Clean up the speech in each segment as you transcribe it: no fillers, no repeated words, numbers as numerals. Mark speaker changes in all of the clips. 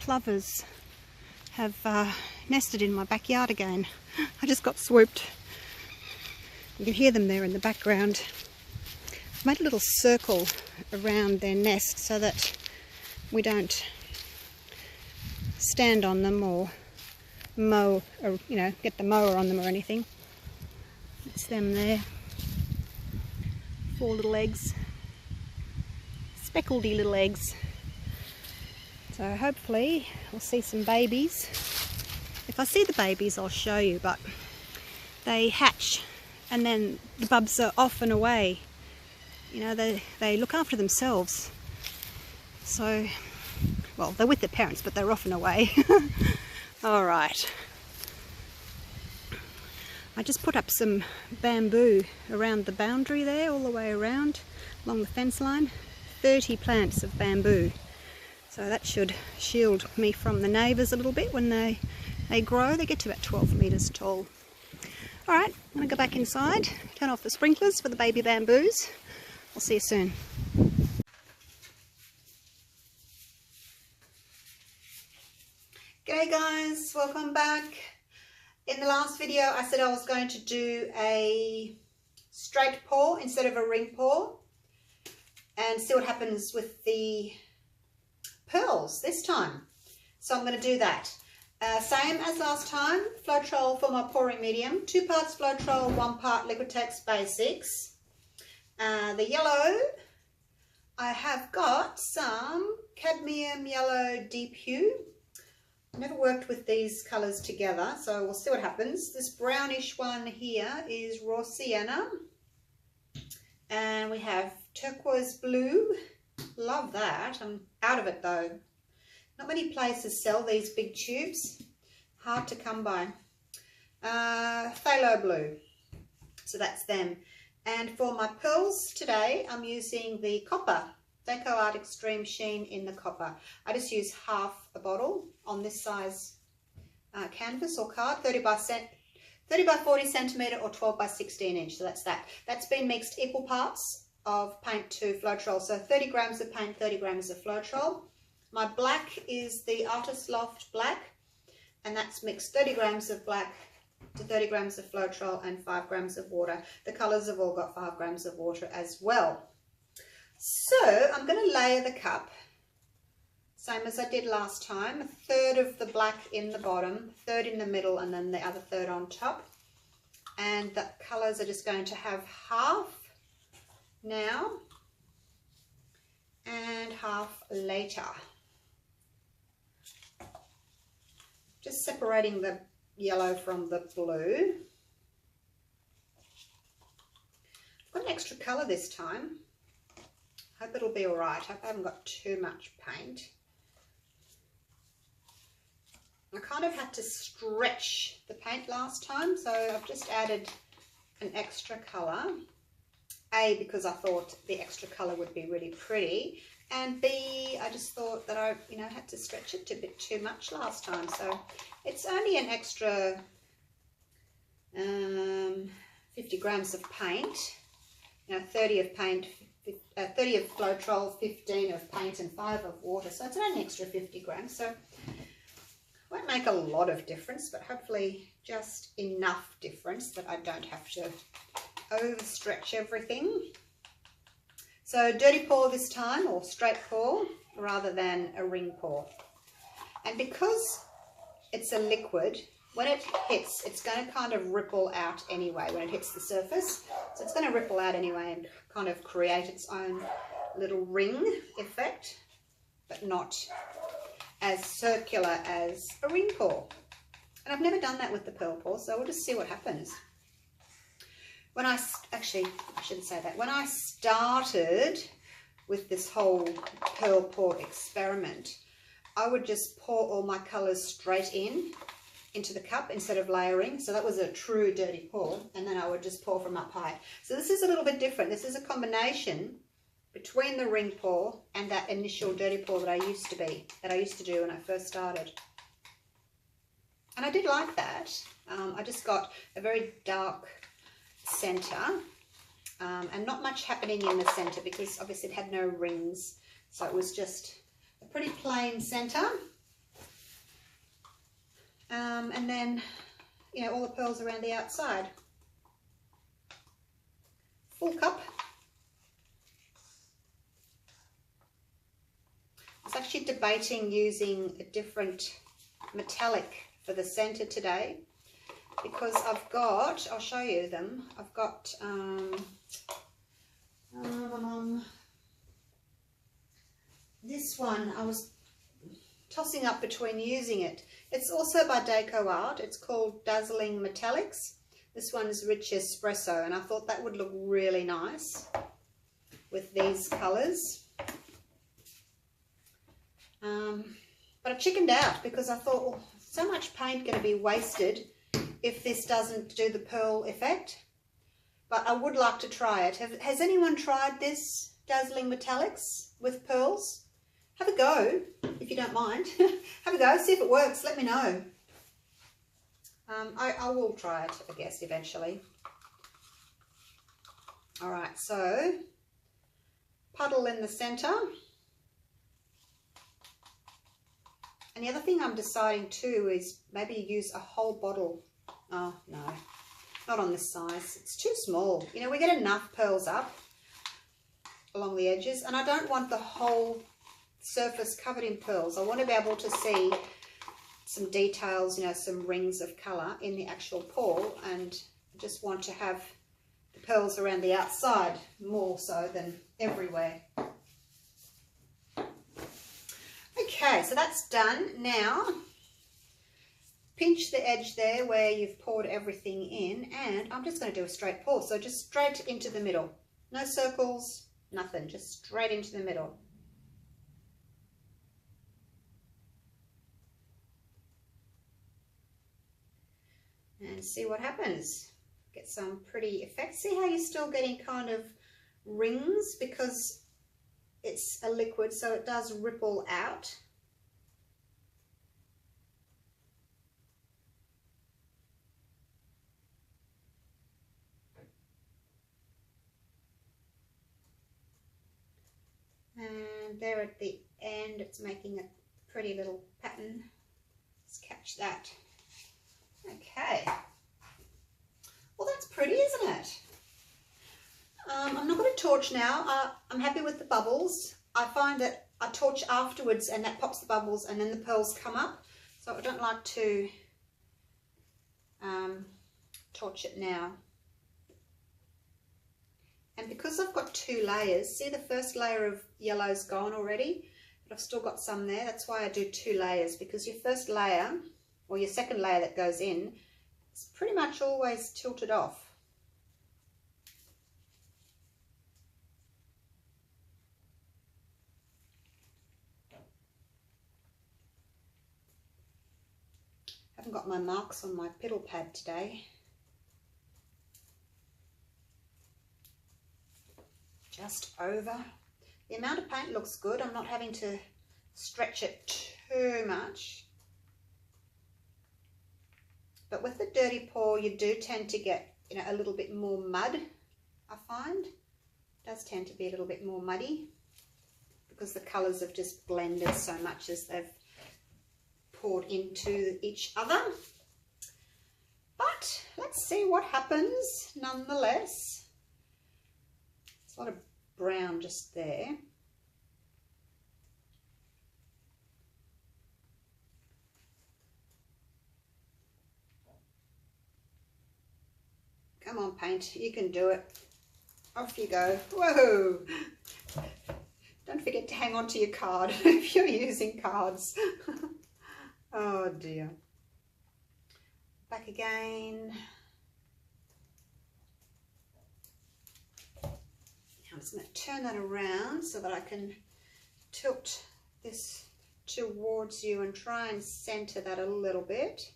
Speaker 1: plovers have nested in my backyard again. I just got swooped. You can hear them there in the background. I've made a little circle around their nest so that we don't stand on them or mow, or get the mower on them or anything. It's them there. 4 little eggs. Speckledy little eggs. So hopefully we'll see some babies. If I see the babies I'll show you, but they hatch and then the bubs are off and away. They look after themselves. So, well, they're with their parents, but they're off and away. Alright. I just put up some bamboo around the boundary there, all the way around, along the fence line. 30 plants of bamboo. So that should shield me from the neighbours a little bit when they grow. They get to about 12 metres tall. Alright, I'm going to go back inside, turn off the sprinklers for the baby bamboos. I'll see you soon. G'day guys, welcome back. In the last video I said I was going to do a straight pour instead of a ring pour and see what happens with the pearls this time. So I'm going to do that. Same as last time, Floetrol for my pouring medium. 2 parts Floetrol, 1 part Liquitex Basics. The yellow, I have got some cadmium yellow deep hue. I've never worked with these colours together, so we'll see what happens. This brownish one here is raw sienna. And we have turquoise blue. Love that. I'm out of it though. Not many places sell these big tubes. Hard to come by. Phthalo blue. So that's them. And for my pearls today, I'm using the copper. Decoart Supreme Sheen in the copper. I just use half a bottle on this size canvas or card, 30 by 40 centimetre or 12 by 16 inch. So that's that. That's been mixed equal parts of paint to Floetrol. So 30 grams of paint, 30 grams of Floetrol. My black is the Artist Loft black, and that's mixed 30 grams of black to 30 grams of Floetrol and 5 grams of water. The colours have all got 5 grams of water as well. So I'm going to layer the cup, same as I did last time. 1/3 of the black in the bottom, 1/3 in the middle, and then the other 1/3 on top. And the colours are just going to have half now and half later. Just separating the yellow from the blue. I've got an extra colour this time. Hope it'll be alright. Hope I haven't got too much paint. I kind of had to stretch the paint last time, so I've just added an extra colour. A, because I thought the extra colour would be really pretty, and B, I just thought that I had to stretch it a bit too much last time. So it's only an extra 50 grams of paint. 30 of paint, 30 of Floetrol, 15 of paint and 5 of water. So it's only an extra 50 grams. So won't make a lot of difference, but hopefully just enough difference that I don't have to overstretch everything. So dirty pour this time, or straight pour, rather than a ring pour. And because it's a liquid, when it hits, it's going to kind of ripple out anyway when it hits the surface. So it's going to ripple out anyway and kind of create its own little ring effect, but not as circular as a ring pour. And I've never done that with the pearl pour, so we'll just see what happens. When I shouldn't say that. When I started with this whole pearl pour experiment, I would just pour all my colours straight into the cup instead of layering. So that was a true dirty pour, and then I would just pour from up high. So this is a little bit different. This is a combination between the ring pour and that initial dirty pour that I used to do when I first started. And I did like that. I just got a very dark center and not much happening in the center because obviously it had no rings, so it was just a pretty plain center. And then, you know, all the pearls around the outside. Full cup. I was actually debating using a different metallic for the center today, because I've got, I'll show you them, I've got this one. I was tossing up between using it. It's also by Decoart. It's called Dazzling Metallics. This one's Rich Espresso, and I thought that would look really nice with these colours. But I chickened out because I thought, well, so much paint going to be wasted if this doesn't do the pearl effect. But I would like to try it. Has anyone tried this Dazzling Metallics with pearls? Have a go, if you don't mind. Have a go, see if it works, let me know. I will try it, I guess, eventually. Alright, so puddle in the centre. And the other thing I'm deciding too is maybe use a whole bottle. Oh, no, not on this size. It's too small. You know, we get enough pearls up along the edges, and I don't want the whole surface covered in pearls. I want to be able to see some details, you know, some rings of colour in the actual pour, and I just want to have the pearls around the outside more so than everywhere. Okay, so that's done. Now, pinch the edge there where you've poured everything in, and I'm just going to do a straight pour. So just straight into the middle. No circles, nothing, just straight into the middle. And see what happens. Get some pretty effects. See how you're still getting kind of rings because it's a liquid, so it does ripple out. And there at the end, it's making a pretty little pattern. Let's catch that. Okay. Well, that's pretty, isn't it? I'm not going to torch now. I'm happy with the bubbles. I find that I torch afterwards and that pops the bubbles and then the pearls come up. So I don't like to torch it now. And because I've got two layers, see the first layer of yellow's gone already, but I've still got some there. That's why I do two layers, because your first layer or your second layer that goes in is pretty much always tilted off. I haven't got my marks on my piddle pad today. Just over. The amount of paint looks good. I'm not having to stretch it too much. But with the dirty pour, you do tend to get, you know, a little bit more mud, I find. It does tend to be a little bit more muddy because the colours have just blended so much as they've poured into each other. But let's see what happens nonetheless. There's a lot of brown just there. Come on, paint, you can do it. Off you go. Whoa! Don't forget to hang on to your card if you're using cards. Oh dear. Back again. Now I'm just going to turn that around so that I can tilt this towards you and try and center that a little bit.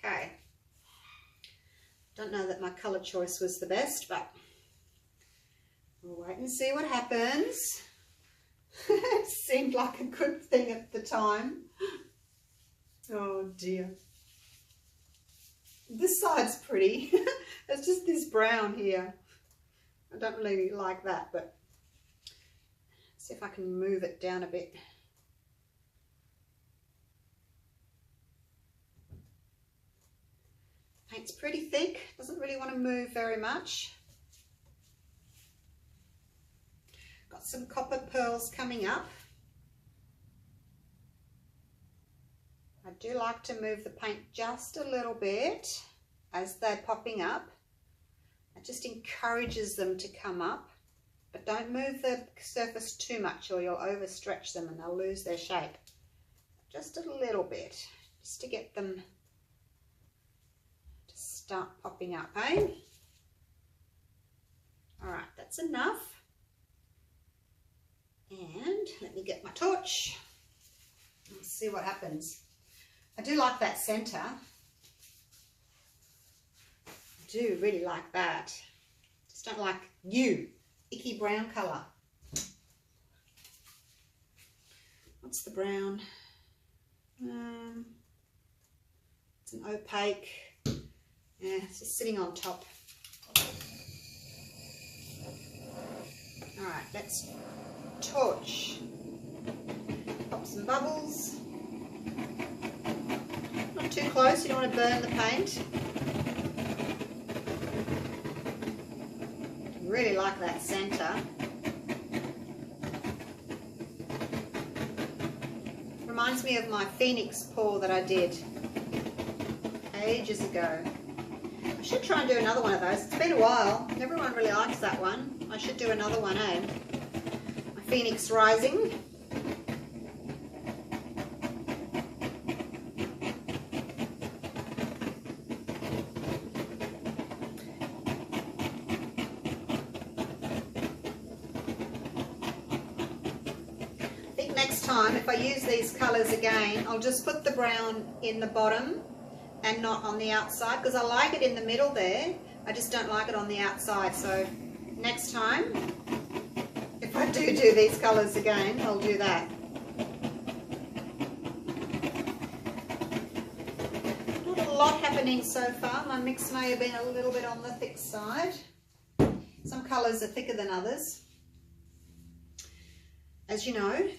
Speaker 1: Okay. Don't know that my colour choice was the best, but we'll wait and see what happens. It seemed like a good thing at the time. Oh dear. This side's pretty. It's just this brown here. I don't really like that, but see if I can move it down a bit. Paint's pretty thick, doesn't really want to move very much. Got some copper pearls coming up. I do like to move the paint just a little bit as they're popping up. It just encourages them to come up, but don't move the surface too much or you'll overstretch them and they'll lose their shape. Just a little bit, just to get them to start popping up, eh? All right, that's enough. And let me get my torch and see what happens. I do like that center. I do really like that. Just don't like icky brown colour. What's the brown? It's an opaque. Yeah, it's just sitting on top. All right, let's torch. Pop some bubbles. Not too close, you don't want to burn the paint. Really like that center. Reminds me of my Phoenix pour that I did ages ago. I should try and do another one of those. It's been a while. Everyone really likes that one. I should do another one, eh? My Phoenix Rising. Next time, if I use these colours again, I'll just put the brown in the bottom and not on the outside, because I like it in the middle there. I just don't like it on the outside. So next time, if I do these colours again, I'll do that. Not a lot happening so far. My mix may have been a little bit on the thick side. Some colours are thicker than others, as you know.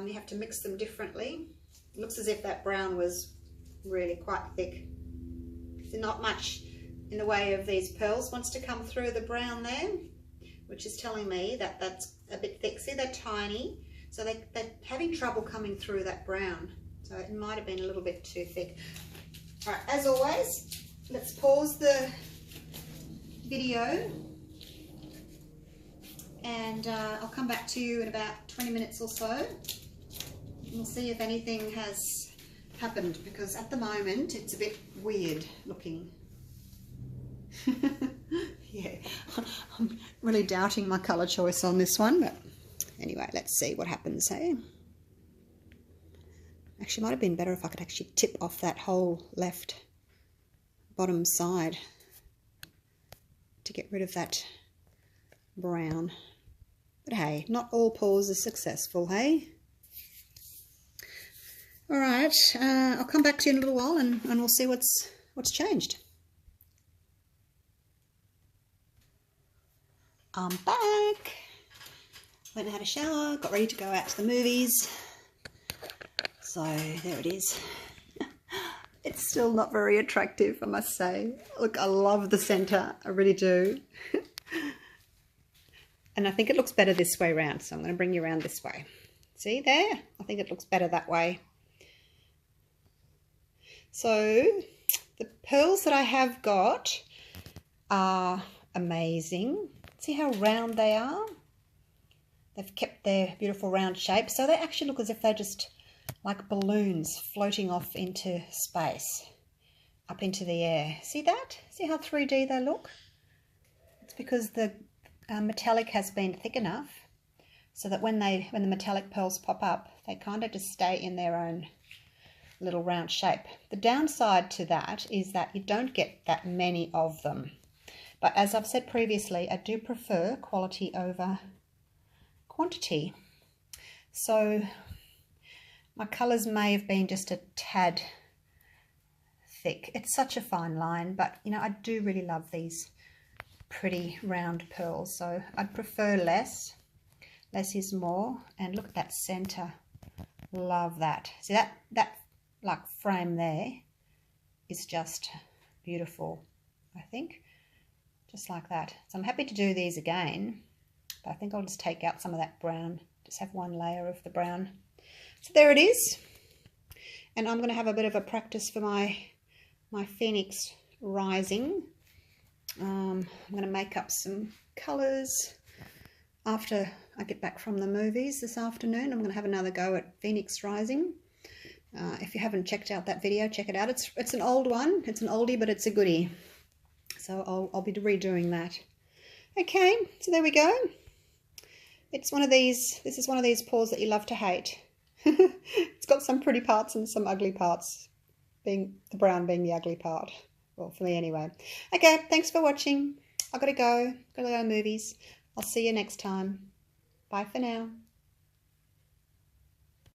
Speaker 1: You have to mix them differently. It looks as if that brown was really quite thick. So not much in the way of these pearls wants to come through the brown there, which is telling me that that's a bit thick. See, they're tiny, so they're having trouble coming through that brown. So it might have been a little bit too thick. All right, as always, let's pause the video and I'll come back to you in about 20 minutes or so. We'll see if anything has happened, because at the moment it's a bit weird looking. Yeah, I'm really doubting my colour choice on this one, but anyway, let's see what happens, hey? Actually, might have been better if I could actually tip off that whole left bottom side to get rid of that brown. But hey, not all pours are successful, hey? All right, I'll come back to you in a little while and we'll see what's changed. I'm back. Went and had a shower, got ready to go out to the movies. So there it is. It's still not very attractive, I must say. Look, I love the centre, I really do. And I think it looks better this way around, so I'm going to bring you around this way. See there? I think it looks better that way. So the pearls that I have got are amazing. See how round they are? They've kept their beautiful round shape. So they actually look as if they're just like balloons floating off into space, up into the air. See that? See how 3D they look? It's because the metallic has been thick enough so that when the metallic pearls pop up, they kind of just stay in their own little round shape. The downside to that is that you don't get that many of them. But as I've said previously, I do prefer quality over quantity. So my colours may have been just a tad thick. It's such a fine line, but you know, I do really love these pretty round pearls, so I'd prefer less. Less is more. And look at that center. Love that. See that like frame there is just beautiful, I think. Just like that. So I'm happy to do these again, but I think I'll just take out some of that brown. Just have one layer of the brown. So there it is. And I'm going to have a bit of a practice for my Phoenix Rising. I'm going to make up some colours after I get back from the movies this afternoon. I'm going to have another go at Phoenix Rising. If you haven't checked out that video, check it out. It's an old one. It's an oldie, but it's a goodie. So I'll be redoing that. Okay, so there we go. It's one of these. This is one of these paws that you love to hate. It's got some pretty parts and some ugly parts. The brown being the ugly part. Well, for me anyway. Okay, thanks for watching. I've got to go. Got to go to the movies. I'll see you next time. Bye for now.